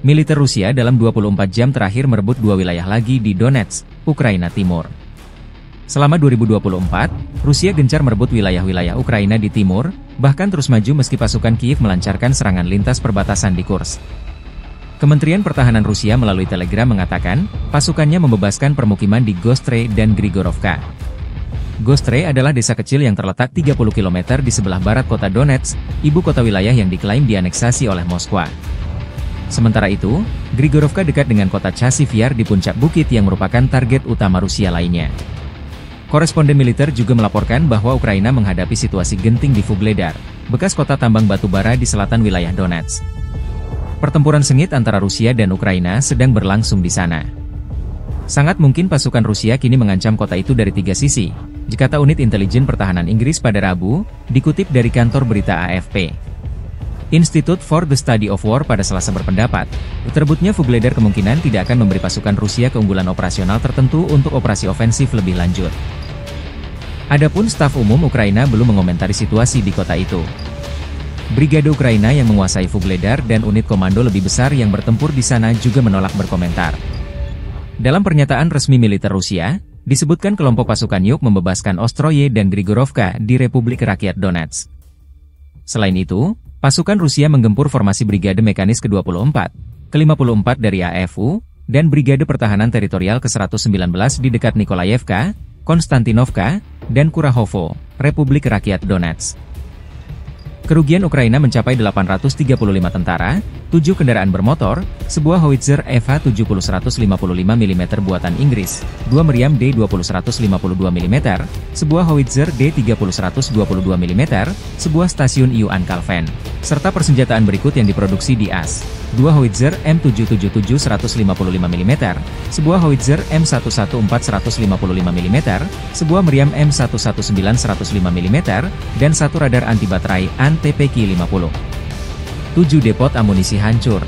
Militer Rusia dalam 24 jam terakhir merebut 2 wilayah lagi di Donetsk, Ukraina Timur. Selama 2024, Rusia gencar merebut wilayah-wilayah Ukraina di timur, bahkan terus maju meski pasukan Kiev melancarkan serangan lintas perbatasan di Kursk. Kementerian Pertahanan Rusia melalui Telegram mengatakan, pasukannya membebaskan permukiman di Gostre dan Grigorovka. Gostre adalah desa kecil yang terletak 30 km di sebelah barat kota Donetsk, ibu kota wilayah yang diklaim dianeksasi oleh Moskwa. Sementara itu, Grigorovka dekat dengan kota Chasiv Yar di puncak bukit yang merupakan target utama Rusia lainnya. Koresponden militer juga melaporkan bahwa Ukraina menghadapi situasi genting di Vuhledar, bekas kota tambang batu bara di selatan wilayah Donetsk. Pertempuran sengit antara Rusia dan Ukraina sedang berlangsung di sana. Sangat mungkin pasukan Rusia kini mengancam kota itu dari 3 sisi, kata unit intelijen pertahanan Inggris pada Rabu, dikutip dari kantor berita AFP. Institute for the Study of War pada Selasa berpendapat, terbitnya Vuhledar kemungkinan tidak akan memberi pasukan Rusia keunggulan operasional tertentu untuk operasi ofensif lebih lanjut. Adapun staf umum Ukraina belum mengomentari situasi di kota itu. Brigade Ukraina yang menguasai Vuhledar dan unit komando lebih besar yang bertempur di sana juga menolak berkomentar. Dalam pernyataan resmi militer Rusia, disebutkan kelompok pasukan Yuk membebaskan Ostroye dan Grigorovka di Republik Rakyat Donetsk. Selain itu, pasukan Rusia menggempur formasi Brigade Mekanis ke-24, ke-54 dari AFU, dan Brigade Pertahanan Teritorial ke-119 di dekat Nikolayevka, Konstantinovka, dan Kurahovo, Republik Rakyat Donetsk. Kerugian Ukraina mencapai 835 tentara, 7 kendaraan bermotor, sebuah howitzer FH-70 155 mm buatan Inggris, 2 meriam D-20 152 mm, sebuah howitzer D-30 122 mm, sebuah stasiun Yuan Kalven, serta persenjataan berikut yang diproduksi di AS, 2 howitzer M777 155 mm, sebuah howitzer M114 155 mm, sebuah meriam M119 105 mm, dan 1 radar anti baterai AN-TPK-50. 7 depot amunisi hancur.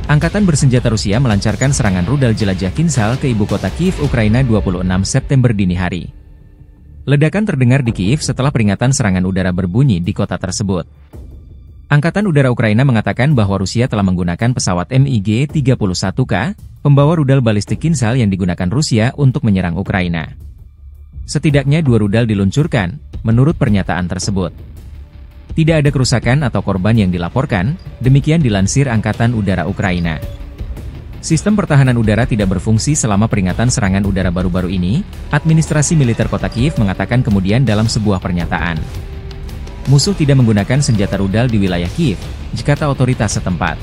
Angkatan bersenjata Rusia melancarkan serangan rudal jelajah Kinsal ke ibu kota Kiev, Ukraina 26 September dini hari. Ledakan terdengar di Kiev setelah peringatan serangan udara berbunyi di kota tersebut. Angkatan Udara Ukraina mengatakan bahwa Rusia telah menggunakan pesawat MiG-31K, pembawa rudal balistik Kinsal yang digunakan Rusia untuk menyerang Ukraina. Setidaknya 2 rudal diluncurkan, menurut pernyataan tersebut. Tidak ada kerusakan atau korban yang dilaporkan, demikian dilansir Angkatan Udara Ukraina. Sistem pertahanan udara tidak berfungsi selama peringatan serangan udara baru-baru ini, administrasi militer kota Kiev mengatakan kemudian dalam sebuah pernyataan. Musuh tidak menggunakan senjata rudal di wilayah Kiev, kata otoritas setempat.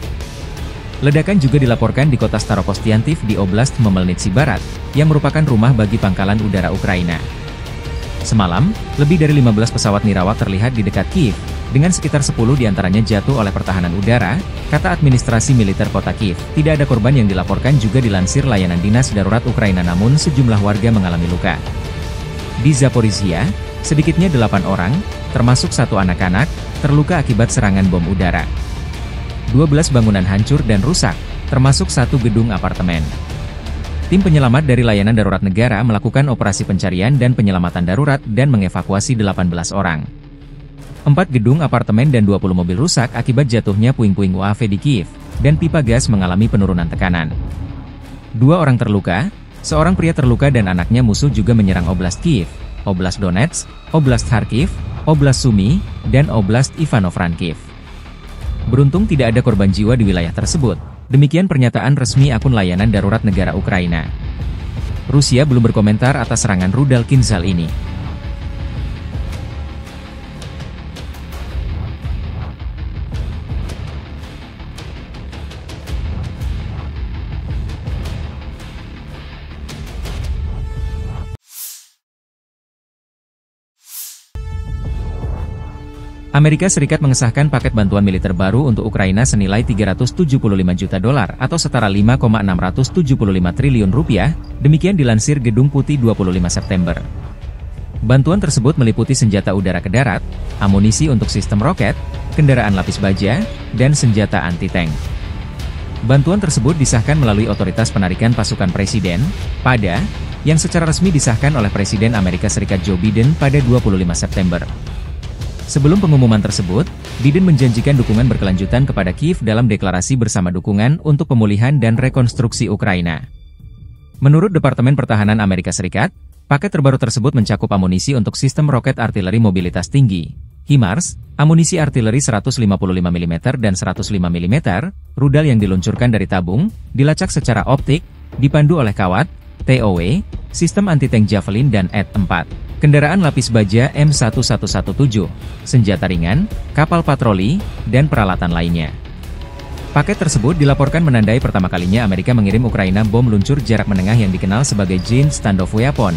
Ledakan juga dilaporkan di kota Starokostiantiv di Oblast Khmelnytskyi Barat, yang merupakan rumah bagi pangkalan udara Ukraina. Semalam, lebih dari 15 pesawat nirawak terlihat di dekat Kiev, dengan sekitar 10 diantaranya jatuh oleh pertahanan udara, kata administrasi militer kota Kiev. Tidak ada korban yang dilaporkan juga dilansir layanan dinas darurat Ukraina, namun sejumlah warga mengalami luka. Di Zaporizhia, sedikitnya 8 orang, termasuk 1 anak-anak, terluka akibat serangan bom udara. 12 bangunan hancur dan rusak, termasuk 1 gedung apartemen. Tim penyelamat dari layanan darurat negara melakukan operasi pencarian dan penyelamatan darurat dan mengevakuasi 18 orang. 4 gedung apartemen dan 20 mobil rusak akibat jatuhnya puing-puing UAV di Kiev, dan pipa gas mengalami penurunan tekanan. 2 orang terluka, seorang pria terluka dan anaknya. Musuh juga menyerang Oblast Kiev, Oblast Donetsk, Oblast Kharkiv, Oblast Sumy, dan Oblast Ivano-Frankivsk. Beruntung tidak ada korban jiwa di wilayah tersebut. Demikian pernyataan resmi akun layanan darurat negara Ukraina. Rusia belum berkomentar atas serangan rudal Kinzhal ini. Amerika Serikat mengesahkan paket bantuan militer baru untuk Ukraina senilai $375 juta atau setara 5,675 triliun rupiah, demikian dilansir Gedung Putih 25 September. Bantuan tersebut meliputi senjata udara ke darat, amunisi untuk sistem roket, kendaraan lapis baja, dan senjata anti-tank. Bantuan tersebut disahkan melalui Otoritas Penarikan Pasukan Presiden, PADA, yang secara resmi disahkan oleh Presiden Amerika Serikat Joe Biden pada 25 September. Sebelum pengumuman tersebut, Biden menjanjikan dukungan berkelanjutan kepada Kiev dalam deklarasi bersama dukungan untuk pemulihan dan rekonstruksi Ukraina. Menurut Departemen Pertahanan Amerika Serikat, paket terbaru tersebut mencakup amunisi untuk sistem roket artileri mobilitas tinggi, HIMARS, amunisi artileri 155 mm dan 105 mm, rudal yang diluncurkan dari tabung, dilacak secara optik, dipandu oleh kawat, TOW, sistem anti-tank Javelin dan ED-4. Kendaraan lapis baja M1117, senjata ringan, kapal patroli, dan peralatan lainnya. Paket tersebut dilaporkan menandai pertama kalinya Amerika mengirim Ukraina bom luncur jarak menengah yang dikenal sebagai Giant Standoff Weapon,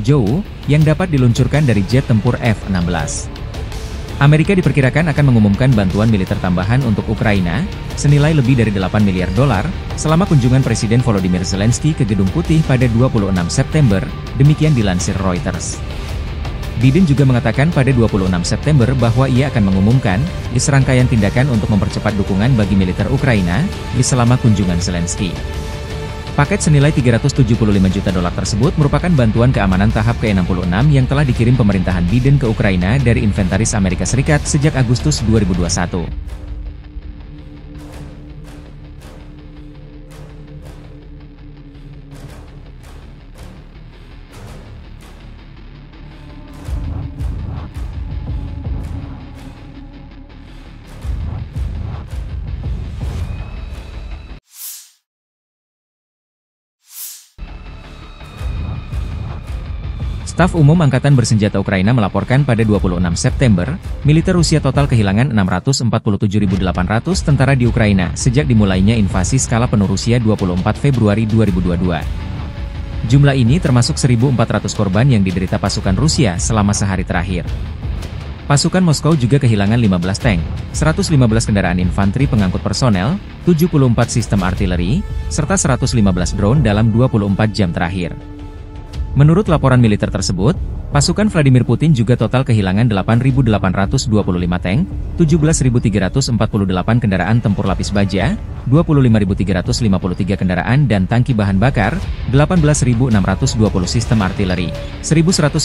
JOW, yang dapat diluncurkan dari jet tempur F-16. Amerika diperkirakan akan mengumumkan bantuan militer tambahan untuk Ukraina, senilai lebih dari $8 miliar, selama kunjungan Presiden Volodymyr Zelensky ke Gedung Putih pada 26 September, demikian dilansir Reuters. Biden juga mengatakan pada 26 September bahwa ia akan mengumumkan serangkaian tindakan untuk mempercepat dukungan bagi militer Ukraina selama kunjungan Zelensky. Paket senilai $375 juta tersebut merupakan bantuan keamanan tahap ke-66 yang telah dikirim pemerintahan Biden ke Ukraina dari inventaris Amerika Serikat sejak Agustus 2021. Staf Umum Angkatan Bersenjata Ukraina melaporkan pada 26 September, militer Rusia total kehilangan 647.800 tentara di Ukraina sejak dimulainya invasi skala penuh Rusia 24 Februari 2022. Jumlah ini termasuk 1.400 korban yang diderita pasukan Rusia selama sehari terakhir. Pasukan Moskow juga kehilangan 15 tank, 115 kendaraan infanteri pengangkut personel, 74 sistem artileri, serta 115 drone dalam 24 jam terakhir. Menurut laporan militer tersebut, pasukan Vladimir Putin juga total kehilangan 8.825 tank, 17.348 kendaraan tempur lapis baja, 25.353 kendaraan dan tangki bahan bakar, 18.620 sistem artileri, 1.199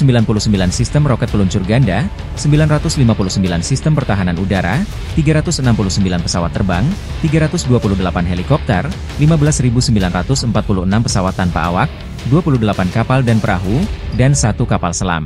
sistem roket peluncur ganda, 959 sistem pertahanan udara, 369 pesawat terbang, 328 helikopter, 15.946 pesawat tanpa awak, 28 kapal dan perahu, dan 1 kapal selam.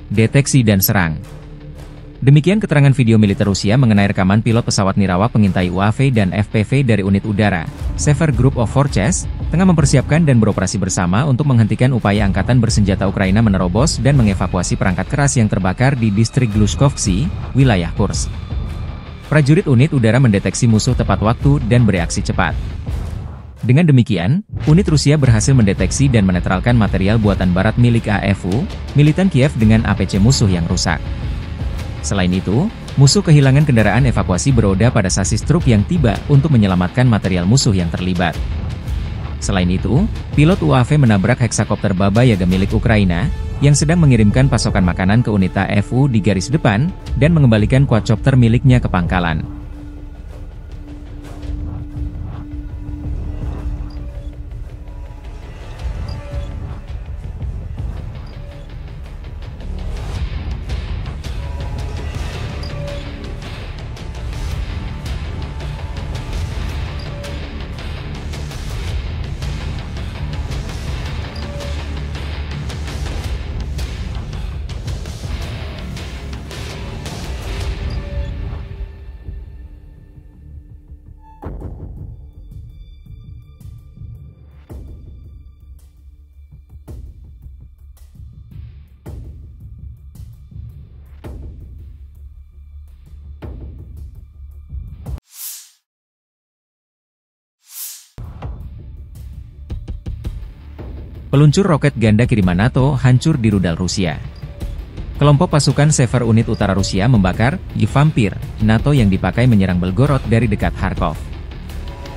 deteksi dan serang. Demikian keterangan video militer Rusia mengenai rekaman pilot pesawat nirawak pengintai UAV dan FPV dari unit udara. Sever Group of Forces tengah mempersiapkan dan beroperasi bersama untuk menghentikan upaya angkatan bersenjata Ukraina menerobos dan mengevakuasi perangkat keras yang terbakar di distrik Glushkovsky, wilayah Kursk. Prajurit unit udara mendeteksi musuh tepat waktu dan bereaksi cepat. Dengan demikian, unit Rusia berhasil mendeteksi dan menetralkan material buatan barat milik AFU, militan Kiev dengan APC musuh yang rusak. Selain itu, musuh kehilangan kendaraan evakuasi beroda pada sasis truk yang tiba untuk menyelamatkan material musuh yang terlibat. Selain itu, pilot UAV menabrak heksakopter Baba Yaga milik Ukraina, yang sedang mengirimkan pasokan makanan ke unit AFU di garis depan, dan mengembalikan quadcopter miliknya ke pangkalan. Peluncur roket ganda kiriman NATO hancur di rudal Rusia. Kelompok pasukan Sever unit utara Rusia membakar Vampir NATO yang dipakai menyerang Belgorod dari dekat Kharkov.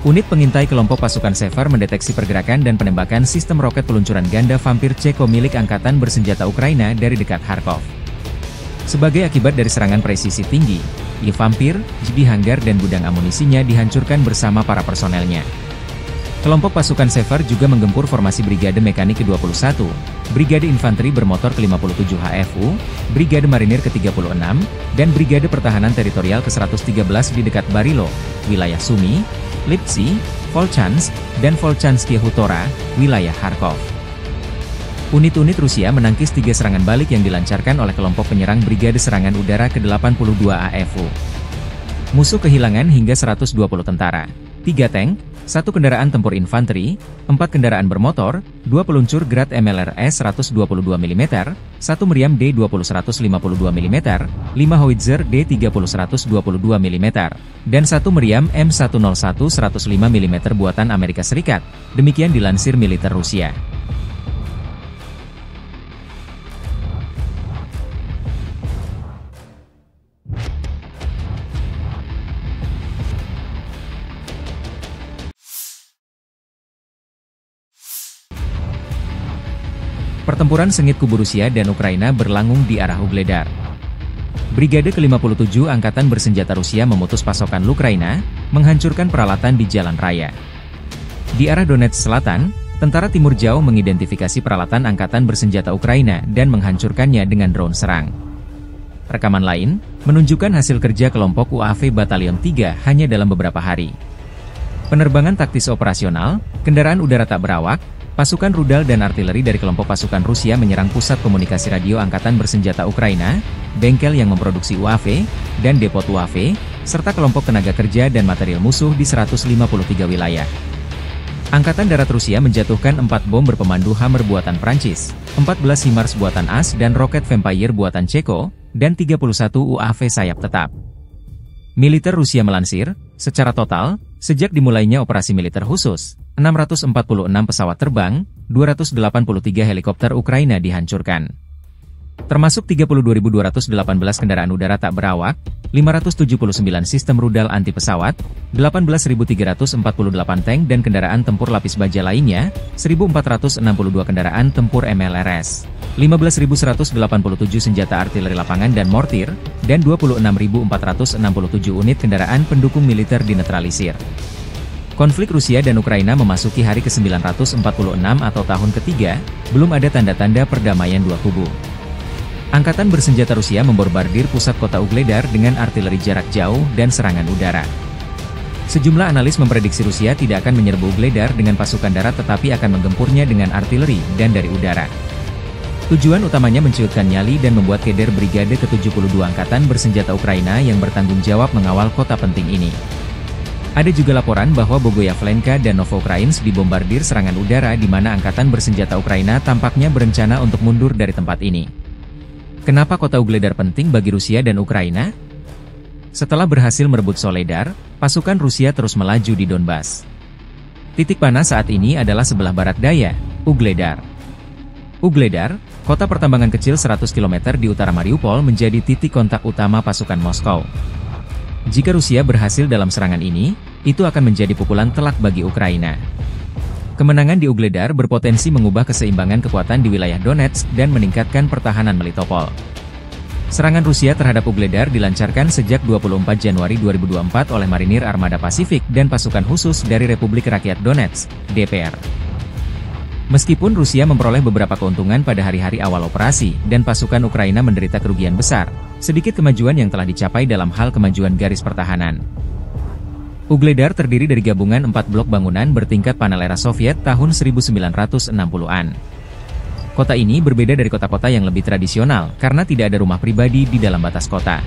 Unit pengintai kelompok pasukan Sever mendeteksi pergerakan dan penembakan sistem roket peluncuran ganda Vampir Cheko milik Angkatan Bersenjata Ukraina dari dekat Kharkov. Sebagai akibat dari serangan presisi tinggi, Vampir, di hanggar dan gudang amunisinya dihancurkan bersama para personelnya. Kelompok pasukan Sever juga menggempur formasi Brigade Mekanik ke-21, Brigade Infanteri Bermotor ke-57 HFU, Brigade Marinir ke-36, dan Brigade Pertahanan Teritorial ke-113 di dekat Barilo, wilayah Sumy, Lipsy, Volchansk, dan Volchansky Hutora, wilayah Kharkov. Unit-unit Rusia menangkis 3 serangan balik yang dilancarkan oleh kelompok penyerang Brigade Serangan Udara ke-82 AFU. Musuh kehilangan hingga 120 tentara, 3 tank, 1 kendaraan tempur infanteri, 4 kendaraan bermotor, 2 peluncur Grad MLRS 122 mm, 1 meriam D20 152 mm, 5 howitzer D30 122 mm, dan 1 meriam M101 105 mm buatan Amerika Serikat, demikian dilansir militer Rusia. Pertempuran sengit kubu Rusia dan Ukraina berlangung di arah Ugledar. Brigade ke-57 Angkatan Bersenjata Rusia memutus pasokan Ukraina, menghancurkan peralatan di jalan raya. Di arah Donetsk Selatan, tentara Timur Jauh mengidentifikasi peralatan Angkatan Bersenjata Ukraina dan menghancurkannya dengan drone serang. Rekaman lain, menunjukkan hasil kerja kelompok UAV Batalion 3 hanya dalam beberapa hari. Penerbangan taktis operasional, kendaraan udara tak berawak, pasukan rudal dan artileri dari kelompok pasukan Rusia menyerang pusat komunikasi radio Angkatan Bersenjata Ukraina, bengkel yang memproduksi UAV, dan depot UAV, serta kelompok tenaga kerja dan material musuh di 153 wilayah. Angkatan Darat Rusia menjatuhkan 4 bom berpemandu Hammer buatan Prancis, 14 HIMARS buatan AS dan roket Vampire buatan Ceko, dan 31 UAV sayap tetap. Militer Rusia melansir, secara total, sejak dimulainya operasi militer khusus, 646 pesawat terbang, 283 helikopter Ukraina dihancurkan. Termasuk 32.218 kendaraan udara tak berawak, 579 sistem rudal anti pesawat, 18.348 tank dan kendaraan tempur lapis baja lainnya, 1.462 kendaraan tempur MLRS, 15.187 senjata artileri lapangan dan mortir, dan 26.467 unit kendaraan pendukung militer dinetralisir. Konflik Rusia dan Ukraina memasuki hari ke-946 atau tahun ketiga, belum ada tanda-tanda perdamaian dua kubu. Angkatan Bersenjata Rusia membombardir pusat kota Ugledar dengan artileri jarak jauh dan serangan udara. Sejumlah analis memprediksi Rusia tidak akan menyerbu Ugledar dengan pasukan darat tetapi akan menggempurnya dengan artileri dan dari udara. Tujuan utamanya menciutkan nyali dan membuat keder Brigade ke-72 Angkatan Bersenjata Ukraina yang bertanggung jawab mengawal kota penting ini. Ada juga laporan bahwa Bogoyavlenka dan Novoukrainsk dibombardir serangan udara di mana Angkatan Bersenjata Ukraina tampaknya berencana untuk mundur dari tempat ini. Kenapa kota Ugledar penting bagi Rusia dan Ukraina? Setelah berhasil merebut Soledar, pasukan Rusia terus melaju di Donbas. Titik panas saat ini adalah sebelah barat daya, Ugledar. Ugledar, kota pertambangan kecil 100 km di utara Mariupol menjadi titik kontak utama pasukan Moskow. Jika Rusia berhasil dalam serangan ini, itu akan menjadi pukulan telak bagi Ukraina. Kemenangan di Ugledar berpotensi mengubah keseimbangan kekuatan di wilayah Donetsk dan meningkatkan pertahanan Melitopol. Serangan Rusia terhadap Ugledar dilancarkan sejak 24 Januari 2024 oleh Marinir Armada Pasifik dan pasukan khusus dari Republik Rakyat Donetsk, DPR. Meskipun Rusia memperoleh beberapa keuntungan pada hari-hari awal operasi dan pasukan Ukraina menderita kerugian besar, sedikit kemajuan yang telah dicapai dalam hal kemajuan garis pertahanan. Ugledar terdiri dari gabungan 4 blok bangunan bertingkat panel era Soviet tahun 1960-an. Kota ini berbeda dari kota-kota yang lebih tradisional karena tidak ada rumah pribadi di dalam batas kota.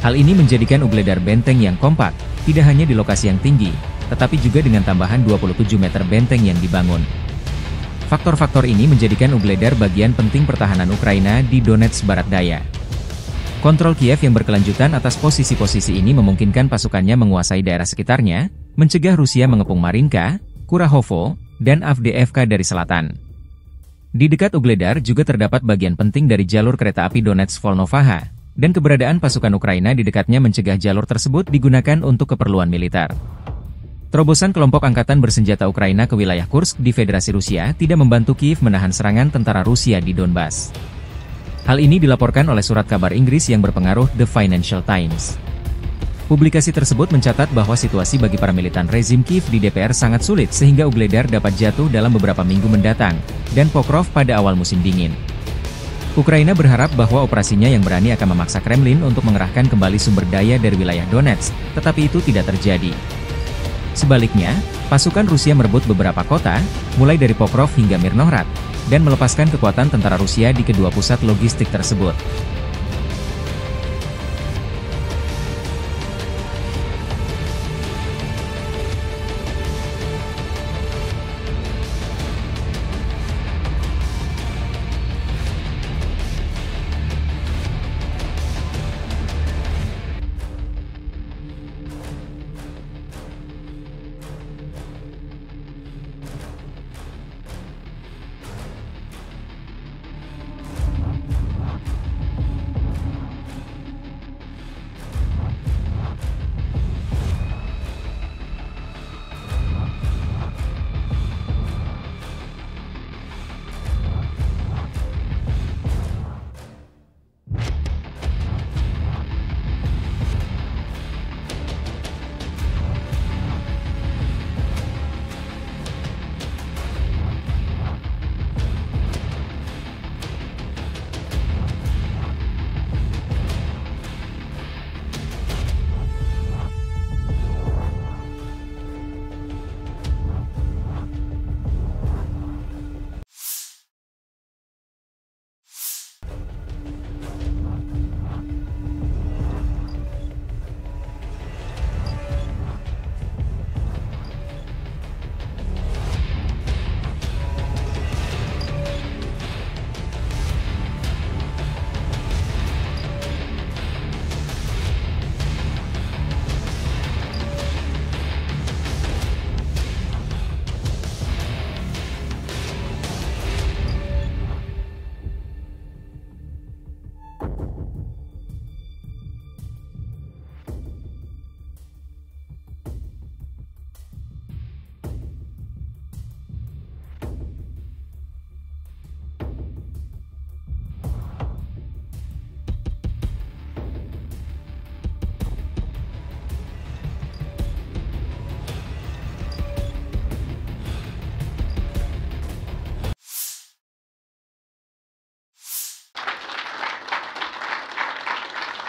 Hal ini menjadikan Ugledar benteng yang kompak, tidak hanya di lokasi yang tinggi, tetapi juga dengan tambahan 27 meter benteng yang dibangun. Faktor-faktor ini menjadikan Ugledar bagian penting pertahanan Ukraina di Donetsk Barat Daya. Kontrol Kiev yang berkelanjutan atas posisi-posisi ini memungkinkan pasukannya menguasai daerah sekitarnya, mencegah Rusia mengepung Marinka, Kurahovo, dan Avdiivka dari selatan. Di dekat Ugledar juga terdapat bagian penting dari jalur kereta api Donetsk-Volnovaha, dan keberadaan pasukan Ukraina di dekatnya mencegah jalur tersebut digunakan untuk keperluan militer. Terobosan kelompok angkatan bersenjata Ukraina ke wilayah Kursk di Federasi Rusia tidak membantu Kiev menahan serangan tentara Rusia di Donbas. Hal ini dilaporkan oleh surat kabar Inggris yang berpengaruh The Financial Times. Publikasi tersebut mencatat bahwa situasi bagi para militan rezim Kiev di DPR sangat sulit sehingga Ugledar dapat jatuh dalam beberapa minggu mendatang, dan Pokrov pada awal musim dingin. Ukraina berharap bahwa operasinya yang berani akan memaksa Kremlin untuk mengerahkan kembali sumber daya dari wilayah Donetsk, tetapi itu tidak terjadi. Sebaliknya, pasukan Rusia merebut beberapa kota, mulai dari Pokrov hingga Mirnohrad, dan melepaskan kekuatan tentara Rusia di kedua pusat logistik tersebut.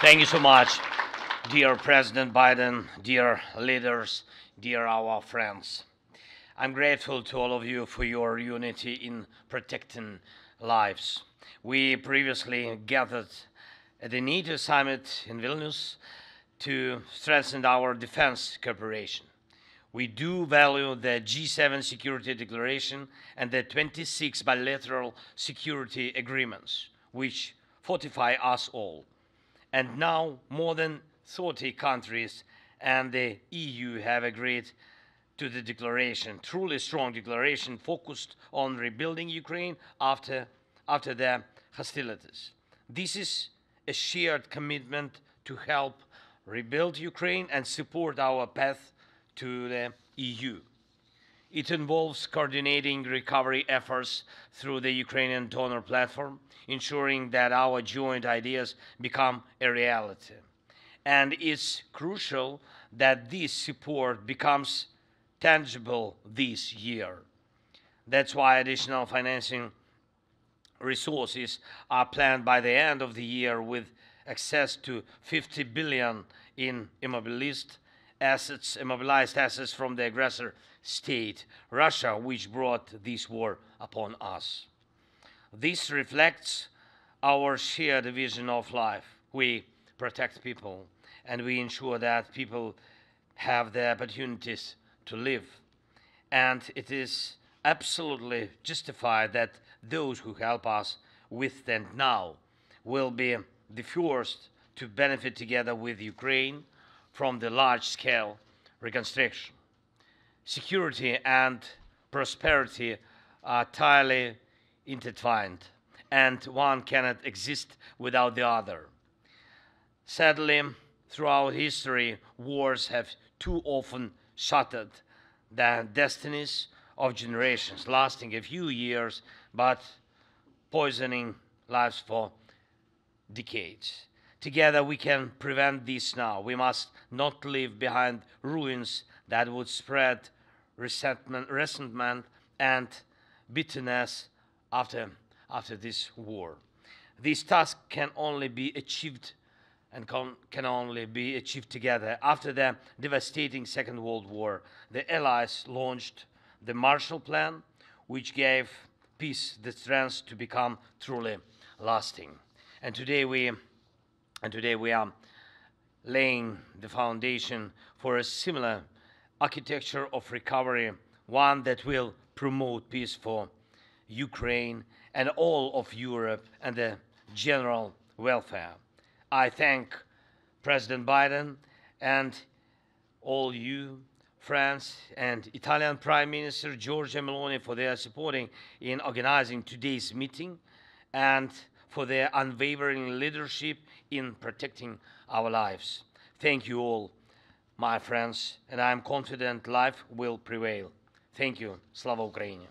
Thank you so much, dear President Biden, dear leaders, dear our friends. I'm grateful to all of you for your unity in protecting lives. We previously gathered at the NATO summit in Vilnius to strengthen our defense cooperation. We do value the G7 Security Declaration and the 26 bilateral security agreements, which fortify us all. And now more than 30 countries and the EU have agreed to the declaration, truly strong declaration focused on rebuilding Ukraine after the hostilities. This is a shared commitment to help rebuild Ukraine and support our path to the EU. It involves coordinating recovery efforts through the Ukrainian donor platform, ensuring that our joint ideas become a reality. And it's crucial that this support becomes tangible this year. That's why additional financing resources are planned by the end of the year, with access to 50 billion in immobilized assets from the aggressor state, Russia, which brought this war upon us. This reflects our shared vision of life. We protect people, and we ensure that people have the opportunities to live. And it is absolutely justified that those who help us with and now will be the first to benefit together with Ukraine from the large-scale reconstruction. Security and prosperity are tightly intertwined, and one cannot exist without the other. Sadly, throughout history, wars have too often shattered the destinies of generations, lasting a few years, but poisoning lives for decades. Together we can prevent this now. We must not leave behind ruins that would spread resentment and bitterness after this war. This task can only be achieved together. After the devastating Second World War, the Allies launched the Marshall Plan, which gave peace the strength to become truly lasting. And today we are laying the foundation for a similar architecture of recovery, one that will promote peace for Ukraine and all of Europe and the general welfare. I thank President Biden and all you, France and Italian Prime Minister Giorgia Meloni, for their supporting in organizing today's meeting and for their unwavering leadership in protecting our lives. Thank you all, my friends, and I am confident life will prevail. Thank you. Slava Ukraini!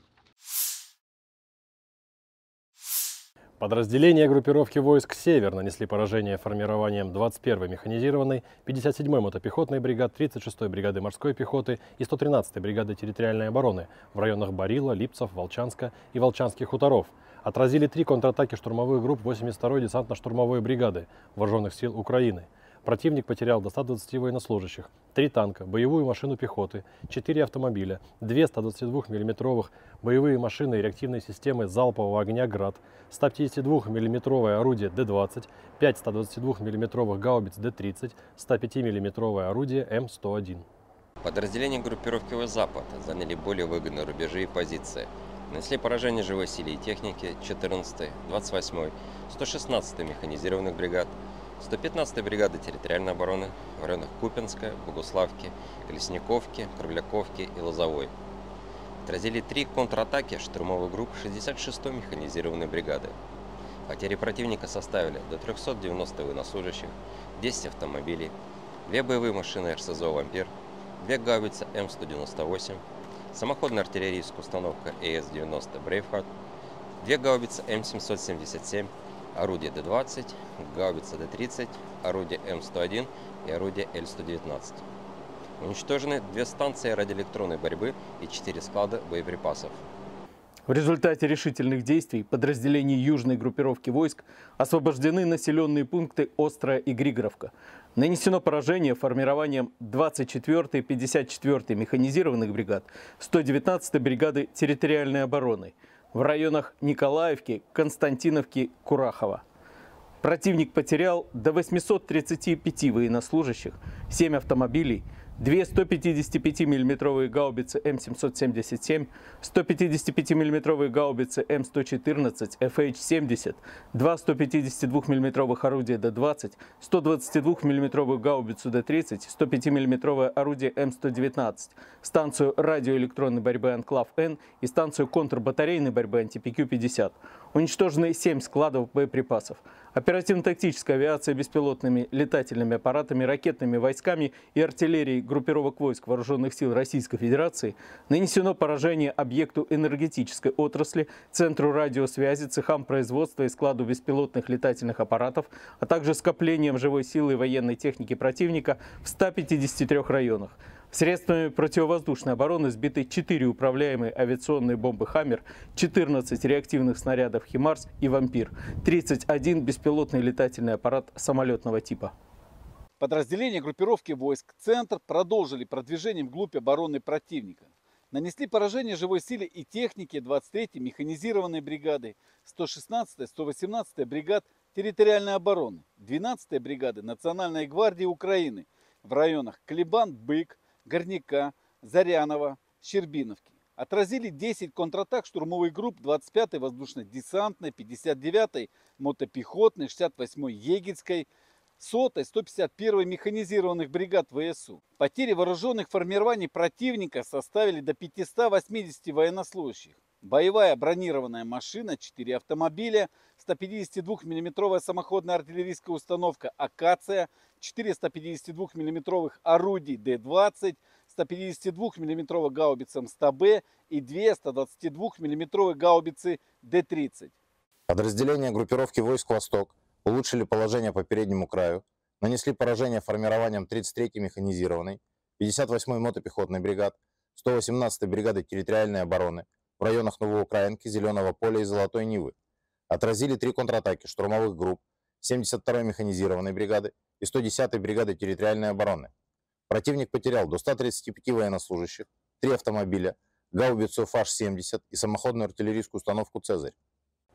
Подразделения группировки войск «Север» нанесли поражение формированием 21-й механизированной, 57-й мотопехотной бригады, 36-й бригады морской пехоты и 113-й бригады территориальной обороны в районах Барила, Липцев, Волчанска и Волчанских хуторов. Отразили 3 контратаки штурмовых групп 82-й десантно-штурмовой бригады Вооруженных сил Украины. Противник потерял до 120 военнослужащих, 3 танка, боевую машину пехоты, 4 автомобиля, 2 122-мм боевые машины и реактивные системы залпового огня «Град», 152-мм орудие Д-20, 5 122-мм гаубиц Д-30, 105-мм орудие М-101. Подразделения группировки «Запад» заняли более выгодные рубежи и позиции. Нанесли поражение живой силе и технике 14-й, 28-й, 116-й механизированных бригад, 115-й бригады территориальной обороны в районах Купинска, Богуславки, Колесниковки, Кругляковки и Лозовой. Отразили 3 контратаки штурмовых групп 66-й механизированной бригады. Потери противника составили до 390 военнослужащих, 10 автомобилей, 2 боевые машины РСЗО «Вампир», 2 гаубицы М198, самоходная артиллерийская установка АС-90 «Брейвхард», 2 гаубицы М777, орудие Д-20, гаубица Д-30, орудие М101 и орудие Л-119. Уничтожены 2 станции радиоэлектронной борьбы и 4 склада боеприпасов. В результате решительных действий подразделений южной группировки войск освобождены населенные пункты Острая и Григоровка. Нанесено поражение формированием 24-й и 54-й механизированных бригад, 119-й бригады территориальной обороны, в районах Николаевки, Константиновки, Курахова. Противник потерял до 835 военнослужащих, 7 автомобилей, 2 155-мм гаубицы М777, 155-мм гаубицы М114, FH-70, 2 152-мм орудия Д-20, 122-мм гаубицу Д-30, 105-мм орудие М119, станцию радиоэлектронной борьбы «Анклав-Н» и станцию контрбатарейной борьбы «Антипикю-50». Уничтожены 7 складов боеприпасов. Оперативно-тактическая авиация беспилотными летательными аппаратами, ракетными войсками и артиллерией группировок войск Вооруженных сил Российской Федерации нанесено поражение объекту энергетической отрасли, центру радиосвязи, цехам производства и складу беспилотных летательных аппаратов, а также скоплением живой силы и военной техники противника в 153 районах. Средствами противовоздушной обороны сбиты 4 управляемые авиационные бомбы «Хаммер», 14 реактивных снарядов «Химарс» и «Вампир», 31 беспилотный летательный аппарат самолетного типа. Подразделения группировки войск «Центр» продолжили продвижение вглубь обороны противника. Нанесли поражение живой силе и технике 23-й механизированной бригады, 116-й, 118-й бригад территориальной обороны, 12-й бригады Национальной гвардии Украины в районах Клебан-Бык, Горняка, Зарянова, Щербиновки. Отразили 10 контратак штурмовых групп 25-й воздушно-десантной, 59-й мотопехотной, 68-й егерской, 100-й, 151-й механизированных бригад ВСУ. Потери вооруженных формирований противника составили до 580 военнослужащих. Боевая бронированная машина, 4 автомобиля, 152-мм самоходная артиллерийская установка «Акация», 4 152-мм орудий Д-20, 152-мм гаубица МСТБ и 2 122-мм гаубицы Д-30. Подразделения группировки войск «Восток» улучшили положение по переднему краю, нанесли поражение формированием 33-й механизированной, 58-й мотопехотной бригад, 118-й бригады территориальной обороны в районах Новоукраинки, Зеленого поля и Золотой Нивы. Отразили 3 контратаки штурмовых групп 72-й механизированной бригады и 110-й бригады территориальной обороны. Противник потерял до 135 военнослужащих, 3 автомобиля, гаубицу ФАШ-70 и самоходную артиллерийскую установку «Цезарь».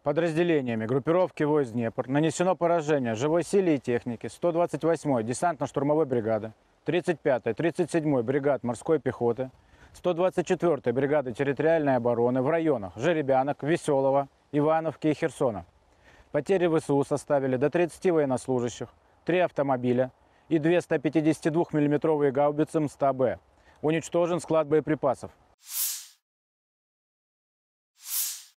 Подразделениями группировки войск «Днепр» нанесено поражение живой силе и технике 128-й десантно-штурмовой бригады, 35-й, 37-й бригад морской пехоты, 124-й бригады территориальной обороны в районах Жеребянок, Веселого, Ивановки и Херсона. Потери ВСУ составили до 30 военнослужащих, 3 автомобиля и 2 152-мм гаубицы МСТБ. Уничтожен склад боеприпасов.